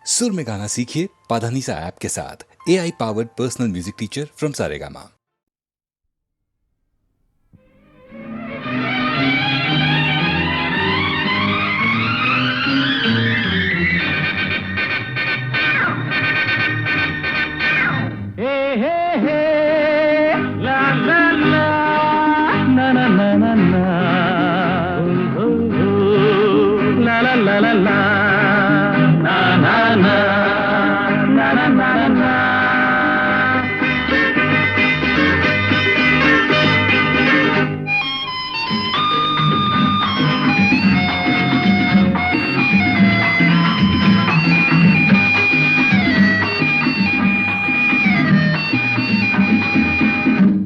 सुर में गाना सीखिए पाधानीसा ऐप के साथ। AI powered personal music teacher from Saregama.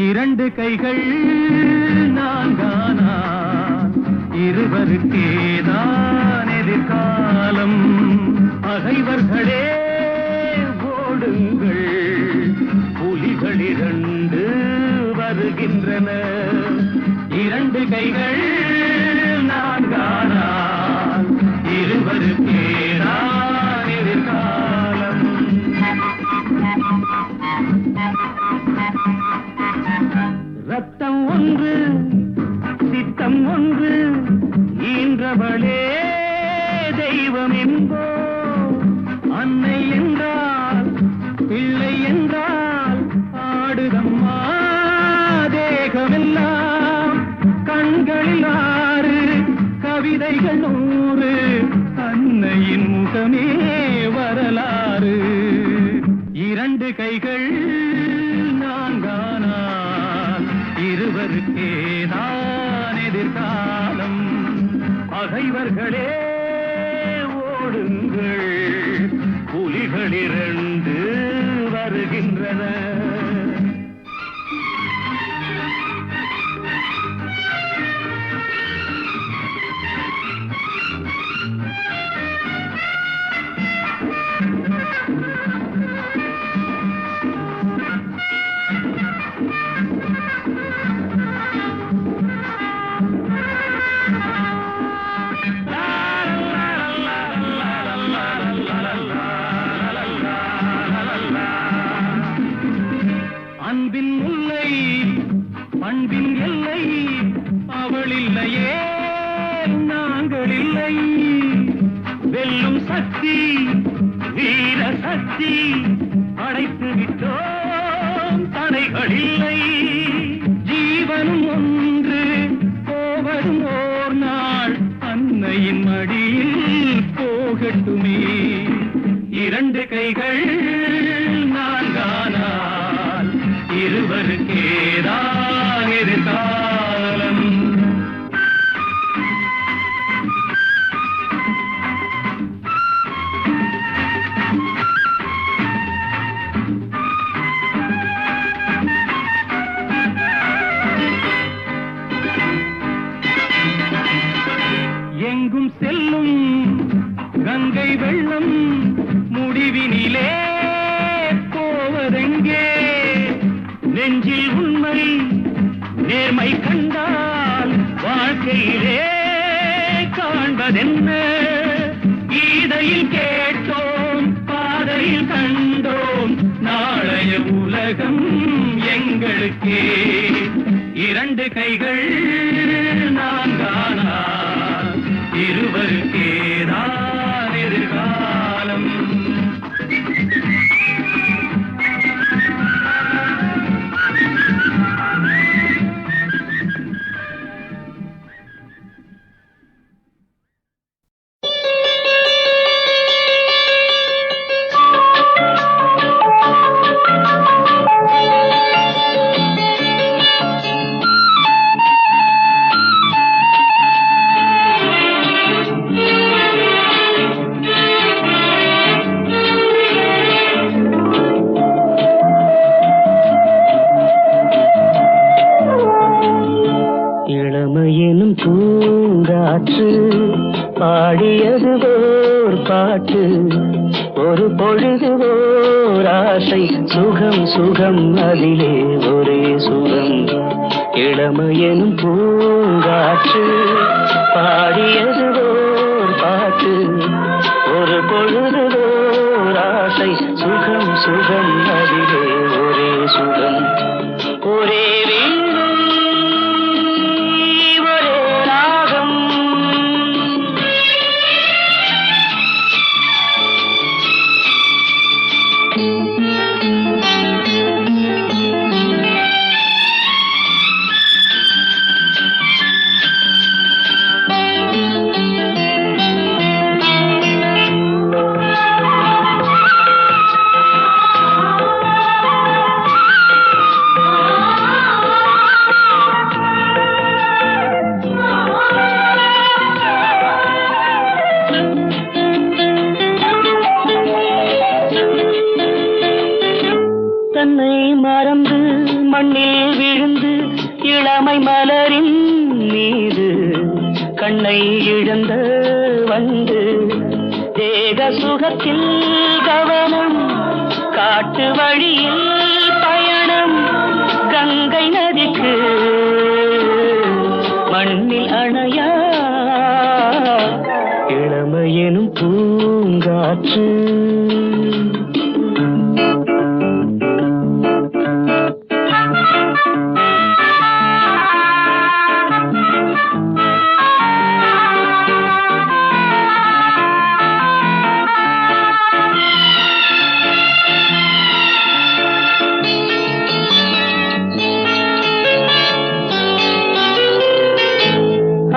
இரண்டு கைகள் நான்கானா இருவருக்கேதான் எதிர்காலம். பகைவர்களே ஓடுங்கள், புலிகள் இரண்டு வருகின்றன. இரண்டு கைகள் நான்கானா இருவருக்கேதான் எதிர்காலம். ரத்தம் ஒன்று சித்தம் ஒன்று ஈன்றவளே தெய்வம் என்போ. அன்னை என்றால் பிள்ளை என்றால் ஆடுதம்மா தேகமெல்லாம். கண்களில் 6 கவிதைகள் 100 அன்னையின் முகமே வரலாறு. இரண்டு கைகள் நான்கானா இருவருக்கேதான் எதிர்காலம். பகைவர்களே ஓடுங்கள், புலிகள் இரண்டு வருகின்றன. அன்பின் முல்லை பண்பின் எல்லை அவள் இல்லையே நாங்கள் இல்லை. வெல்லும் சக்தி வீர சக்தி அடைத்து விட்டோம், தடைகள் இல்லை. ஜீவனும் ஒன்று போவதும் ஓர் நாள் அன்னையின் மடியில் போகட்டுமே. இரண்டு கைகள் நான்கானால் இருவருக்கேதான் எதிர்காலம். எங்கும் செல்லும் கங்கை வெள்ளம் முடிவினிலே போவதெங்கே. நெஞ்சில் உண்மை நேர்மை கண்டால் வாழ்க்கையிலே காண்பதென்ன. கீதையில் கேட்டோம் பாதையில் கண்டோம் நாளைய உலகம் எங்களுக்கே. இரண்டு கைகள் நான்கானா இருவருக்கேதான் எதிர்காலம். பூங்காற்று பாடியது ஓர் பாட்டு, ஒரு பொழுது ஓர் ஆசை, சுகம் சுகம் அதிலே ஒரே சுகம். இளமையெனும் பூங்காற்று பாடியது ஓர் பாட்டு, ஒரு பொழுது ஓர் சுகம் சுகம் அதிலே ஒரே சுகம் ஒரே வீணை ஒரே ராகம் தன்னை மறந்து மண்ணில் விழுந்து இளமை மலரின் மீது கண்ணை இழந்த வந்து தேக சுகத்தில் கவனம் காட்டு வழியில் பயணம் கங்கை நதிக்கு மண்ணில் அணையா இளமையெனும் பூங்காற்று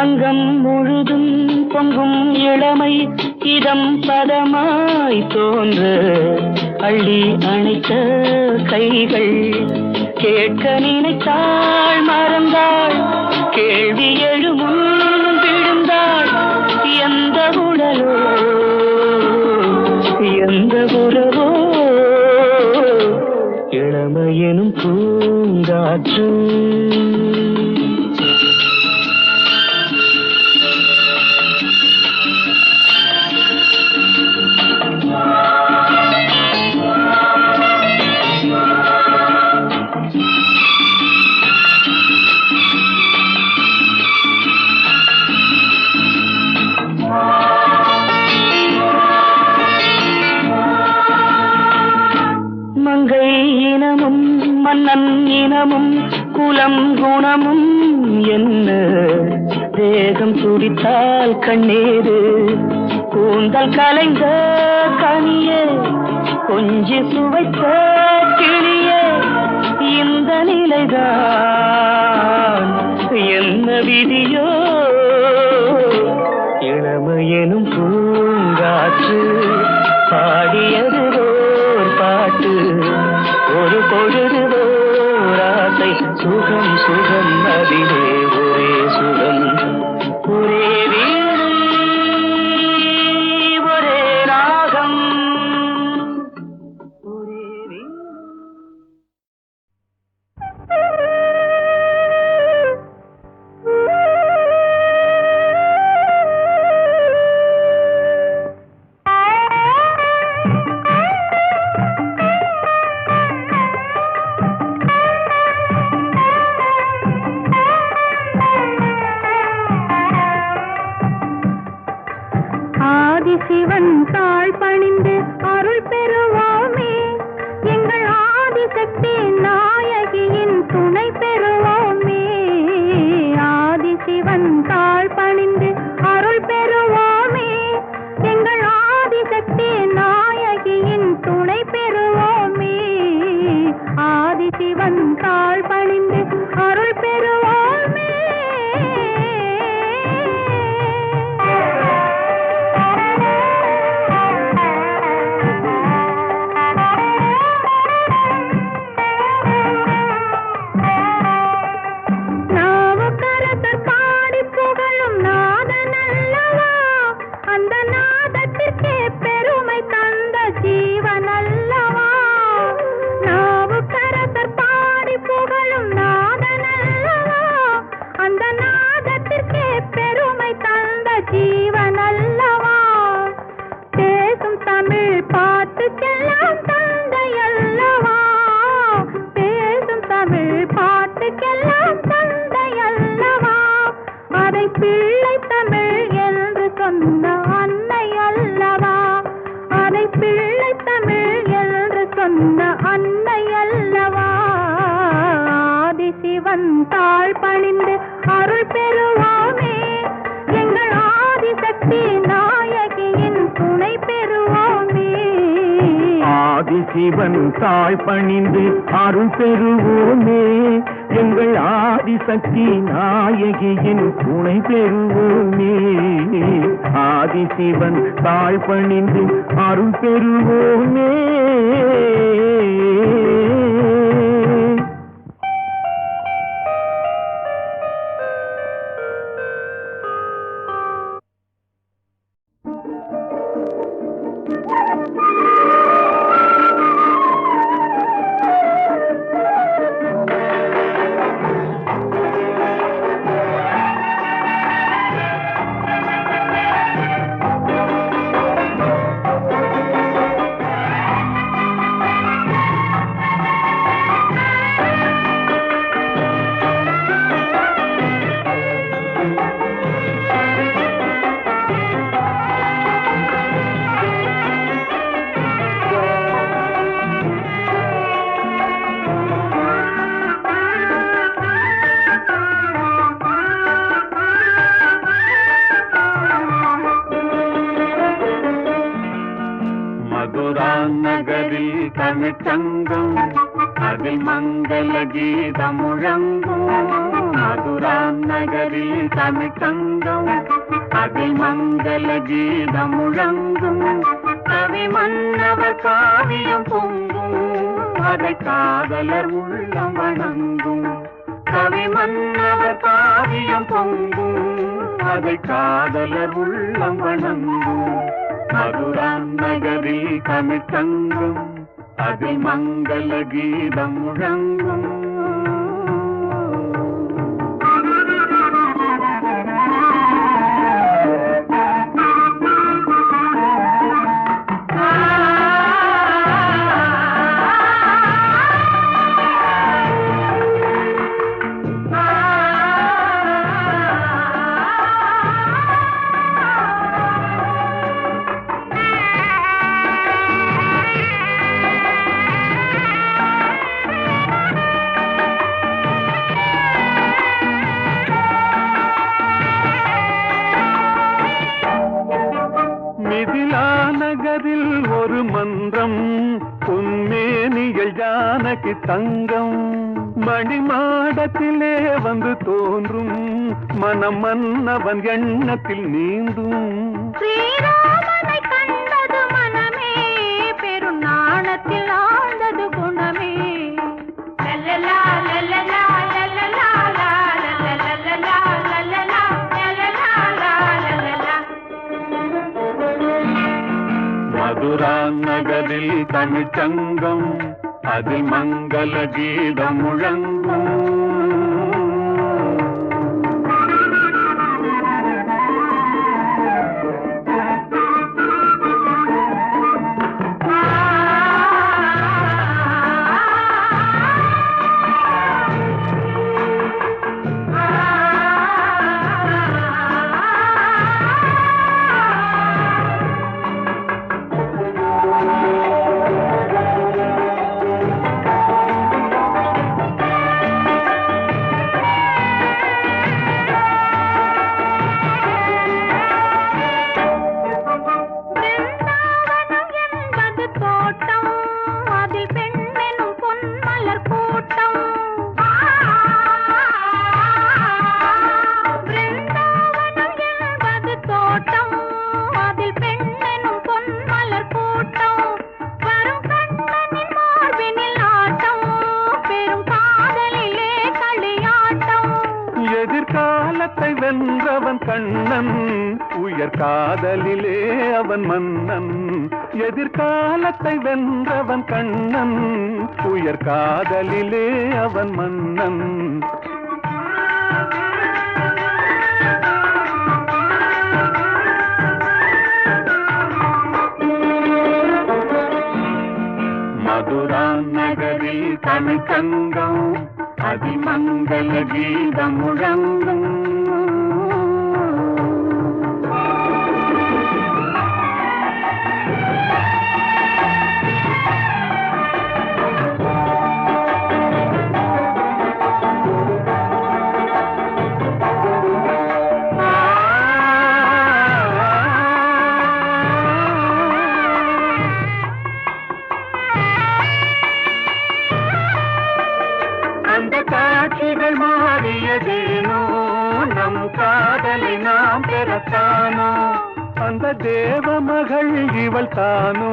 அங்கம் முழுதும் பொங்கும் இளமை இதம் பதமாய் தோன்ற அள்ளி அணைத்த கைகள் கேட்க நினைத்தாள் மறந்தாள் கேள்வி எழுமுன் விழுந்தாள் எந்த உடலோ எந்த உறவோ இளமையெனும் பூங்காற்று மங்கை இனமும் மன்னன் இனமும் குலம் குணமும் என்ன தேகம் துடித்தால் கண்ணீரு கூந்தல் கலைந்த கனியே கொஞ்சி சுவைத்த கிளியே இந்த நிலைதான் என்ன விதியோ இளமையெனும் பூங்காற்று பாடியது பாட்டு ஒரு பொழுது ஓராசை சுகம் சுகம் அதிலே ஒரே சுகம் ஒரே வீணை ஒரே ராகம் ஒரே வீணை சிவன் தாழ் பணிந்து அருள் பெறுவோமே எங்கள் ஆதிசக்தி நாயகியின் துணை பெறுவோமே ஆதிசிவன் தாழ் பணிந்து அருள் பெறுவோமே எங்கள் ஆதிசக்தி நாயகியின் துணை பெறுவோமே ஆதிசிவன் தாழ் பணிந்து அருள் பெறுவோமே பிள்ளை தமிழ் என்று சொன்ன அன்னை அல்லவா, ஆதிசிவன் தாழ் பணிந்து அருள் பெறுவோமே, எங்கள் ஆதிசக்தி நாயகியின் துணை பெறுவோமே. ஆதிசிவன் தாழ் பணிந்து அருள் பெறுவோமே, எங்கள் ஆதிசக்தி நாயகியின் துணை பெறுவோமே. ஆதிசிவன் தாழ் பணிந்து அருள் பெறுவோமே. நகரில் தமிழ்ச்சங்கம் அதில் மங்கள கீதம் முழங்கும். மதுரா நகரில் தமிழ்ச்சங்கம் அதில் மங்கள கீதம் முழங்கும். கவி மன்னவர் காவியம் பொங்கும், அதை காதலர் உள்ளம் வணங்கும். கவி மன்னவர் காவியம் பொங்கும், அதை காதலர் உள்ளம் வணங்கும். மதுரா நகரில் தமிழ்ச்சங்கம் அதில் மங்கள கீதம் முழங்கும். நகரில் ஒரு மன்றம் பொன்மேனிகள் ஜானகி தங்கம். மணிமாடத்திலே வந்து தோன்றும் மனம் மன்னவன் எண்ணத்தில் நீந்தும். ஸ்ரீராமனை கண்டது மனமே, பெருநாணத்தில் ஆழ்ந்தது குணமே. லல்லலா லல்லலா லல்லலா லல்லலா லல்லலா லல்லலா. மதுரா நகரில் தமிழ்ச்சங்கம் அதில் மங்கள கீதம் முழங்கும். எதிர்காலத்தை வென்றவன் கண்ணன், உயர் காதலிலே அவன் மன்னன். எதிர்காலத்தை வென்றவன் கண்ணன், உயர் காதலிலே அவன் மன்னன். மதுரா நகரில் தமிழ்ச்சங்கம் அதிமங்கள கீதம் முழங்கும். அந்த தேவ மகள் இவள் தானோ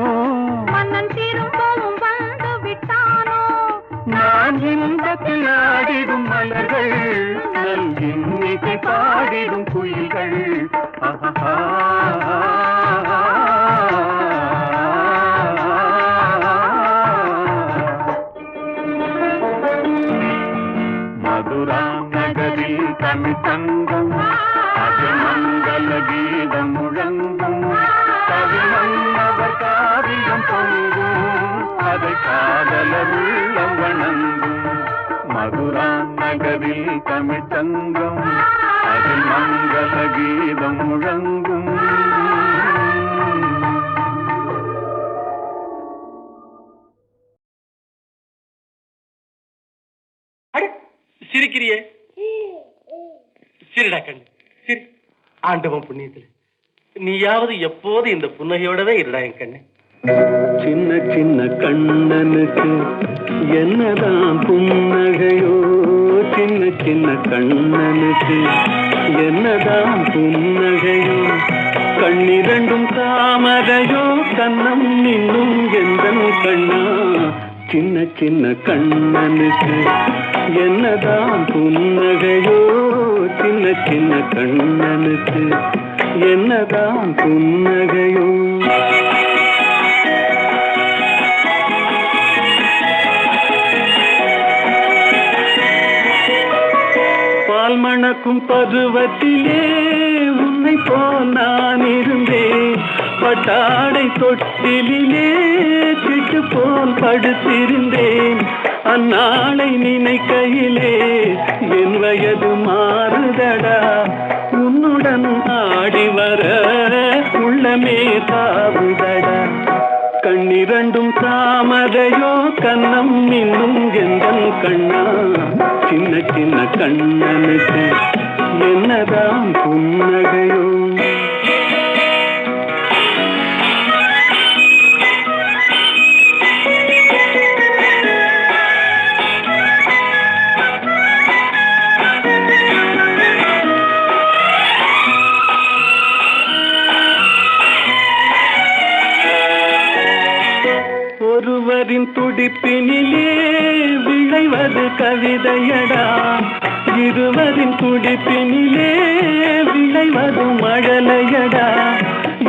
மன்னன் திரும்பவும் வந்து விட்டானோ நான் இன்பத்தில் ஆடிடும் மலர்கள் நல் இன்னிசை பாடிடும் குயில்கள் மதுரா நகரில் தமிழ் தங்கம் அது மங்கள கீதம் முழங்கும் கவிமன்னவர் காவியம் பொங்கும் அதை காதலர் உள்ளம் வணங்கும் மதுரா நகரில் தமிழ் தங்கம் அதில் மங்கள கீதம் முழங்கும் சிரிக்கிறியே சிரிடா கண்ணு சிரி ஆண்டவன் புண்ணியத்துல நீயாவது எப்போது இந்த புன்னகையோடவே இருடா என் கண்ணு சின்ன சின்ன கண்ணனுக்கு என்னதான் புன்னகையோ சின்ன சின்ன கண்ணனுக்கு என்னதான் புன்னகையோ கண்ணிரண்டும் தாமரையோ கண்ணம் இன்னும் எந்தன் கண்ணா சின்ன சின்ன கண்ணனுக்கு என்னதான் புன்னகையோ சின்ன சின்ன கண்ணனுக்கு என்னதான் புன்னகையோ பால் மணக்கும் பருவத்திலே உன்னை போல் நான் இருந்தேன் பட்டாடை தொட்டிலே சிட்டு போல் படுத்திருந்தேன் அந்நாளை நினைக்கையிலே என் வயது மாறுதடா உன்னுடன் ஆடி வர உள்ளமே தாவுதடா கண்ணிரண்டும் தாமரையோ கண்ணம் இன்னும் எந்தன் கண்ணா சின்ன சின்ன கண்ணனுக்கு என்னதான் புன்னகையோ ஒருவரின் துடிப்பினிலே விளைவது கவிதையடா இருவரின் துடிப்பினிலே விளைவது மழலையடா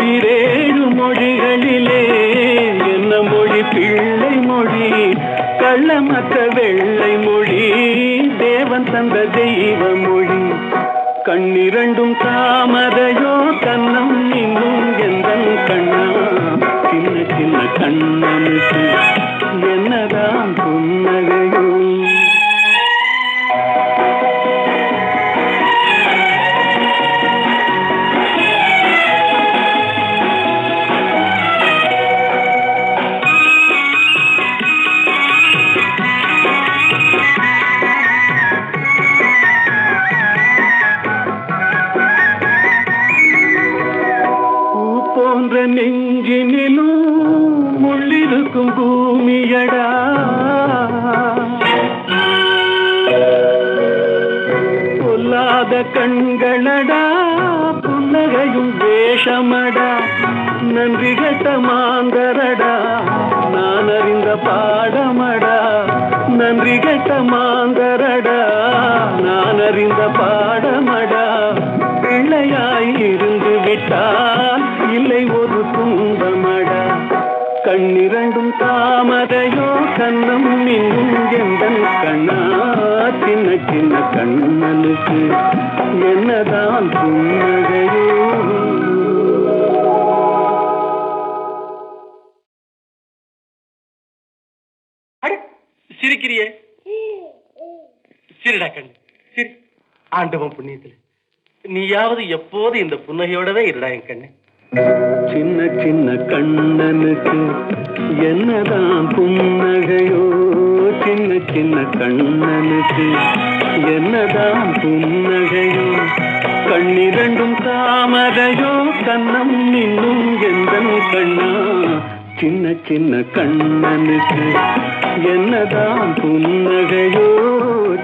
இரேழு மொழிகளிலே என்ன மொழி பிள்ளை மொழி கள்ளமற்ற வெள்ளை மொழி தேவன் தந்த தெய்வ மொழி கண்ணிரண்டும் தாமரையோ கண்ணம் இன்னும் எந்தன் கண்ணா சின்ன சின்ன கண்ணனுக்கு என்னதான் புன்னகையோ போன்ற நெஞ்சினிலும் முள்ளிருக்கும் பூமியடா பொல்லாத கண்களடா புன்னகையும் வேஷமடா நன்றி கட்ட மாந்தரடா நான் அறிந்த பாடமடா நன்றி கட்ட மாந்தரடா நான் அறிந்த பாடமடா பிள்ளையாய் இருந்து விட்டால் இல்லை ஒரு துன்பமடா கண்ணிரண்டும் தாமரையோ கண்ணம் இன்னும் எந்தன் கண்ணா சின்ன சின்ன கண்ணனுக்கு என்னதான் புன்னகையோ சிரிக்கிறியே சிரிடா கண்ணு சிரி ஆண்டவன் புண்ணியத்துல நீயாவது எப்போது இந்த புன்னகையோடவே இருடா என் கண்ணு சின்ன சின்ன கண்ணனுக்கு என்னதான் புன்னகையோ சின்ன சின்ன கண்ணனுக்கு என்னதான் புன்னகையோ கண்ணிரண்டும் தாமரையோ கண்ணம் இன்னும் எந்தன் கண்ணா சின்ன சின்ன கண்ணனுக்கு என்னதான் புன்னகையோ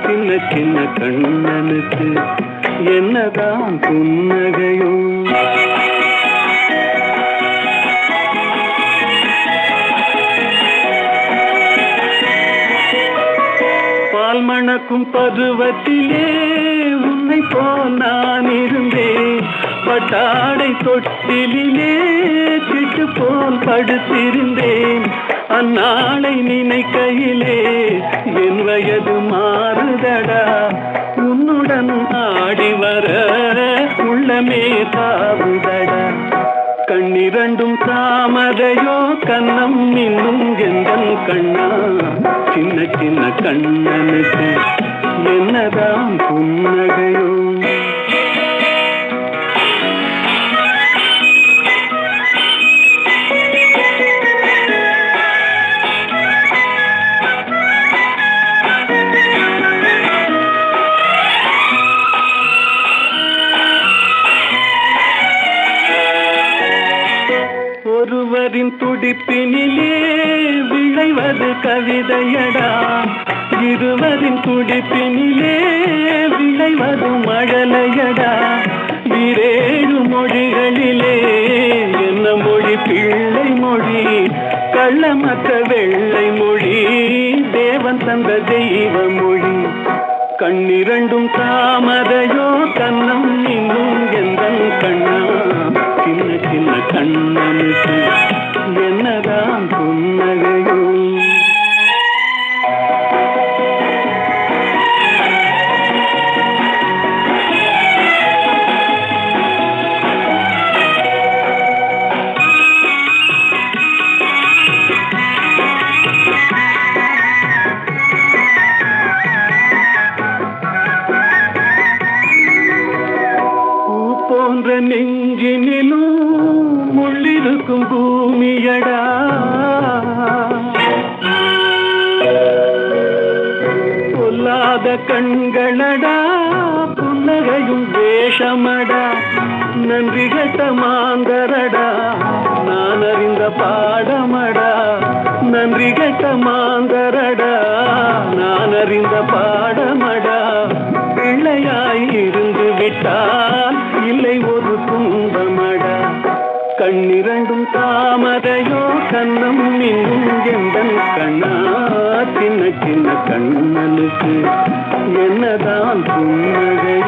சின்ன சின்ன கண்ணனுக்கு என்னதான் புன்னகையோ பிறக்கும் பருவத்திலே உன்னை போல் நான் இருந்தேன். பட்டாடை தொட்டிலே சிட்டு போல் படுத்திருந்தேன். அந்நாளை நினைக்கையிலே என் வயது மாறுதடா. உன்னுடன் ஆடி வர உள்ளமே தாவுதடா. கண்ணிரண்டும் தாமரையோ கண்ணம் இன்னும் எந்தன் கண்ணா. சின்ன சின்ன கண்ணனுக்கு என்னதான் புன்னகையோ. ஒருவரின் துடிப்பினிலே விளைவது கவிதையடா. இருவரின் துடிப்பினிலே விளைவது மழலையடா. இரேழு மொழிகளிலே என்ன மொழி பிள்ளை மொழி, கள்ளமற்ற வெள்ளை மொழி, தேவன் தந்த தெய்வ மொழி. கண்ணிரண்டும் தாமரையோ கண்ணம் இன்னும் எந்தன் கண்ணா. சின்ன சின்ன கண்ணனுக்கு என்னதான் புன்னகையோ. போன்ற நெஞ்சினிலும் முள்ளிருக்கும் பூமியடா. பொல்லாத கண்களடா, புன்னகையும் வேஷமடா. நன்றி கட்ட மாந்தரடா, நான் அறிந்த பாடமடா. நன்றி கட்ட மாந்தரடா, நான் அறிந்த பாடமடா. பிள்ளையாய் இருந்து விட்டால் இல்லை ஒரு துன்பமடா. கண்ணிரண்டும் தாமரையோ கண்ணம் இன்னும் எந்தன் கண்ணா. சின்ன சின்ன கண்ணனுக்கு என்னதான் புன்னகை.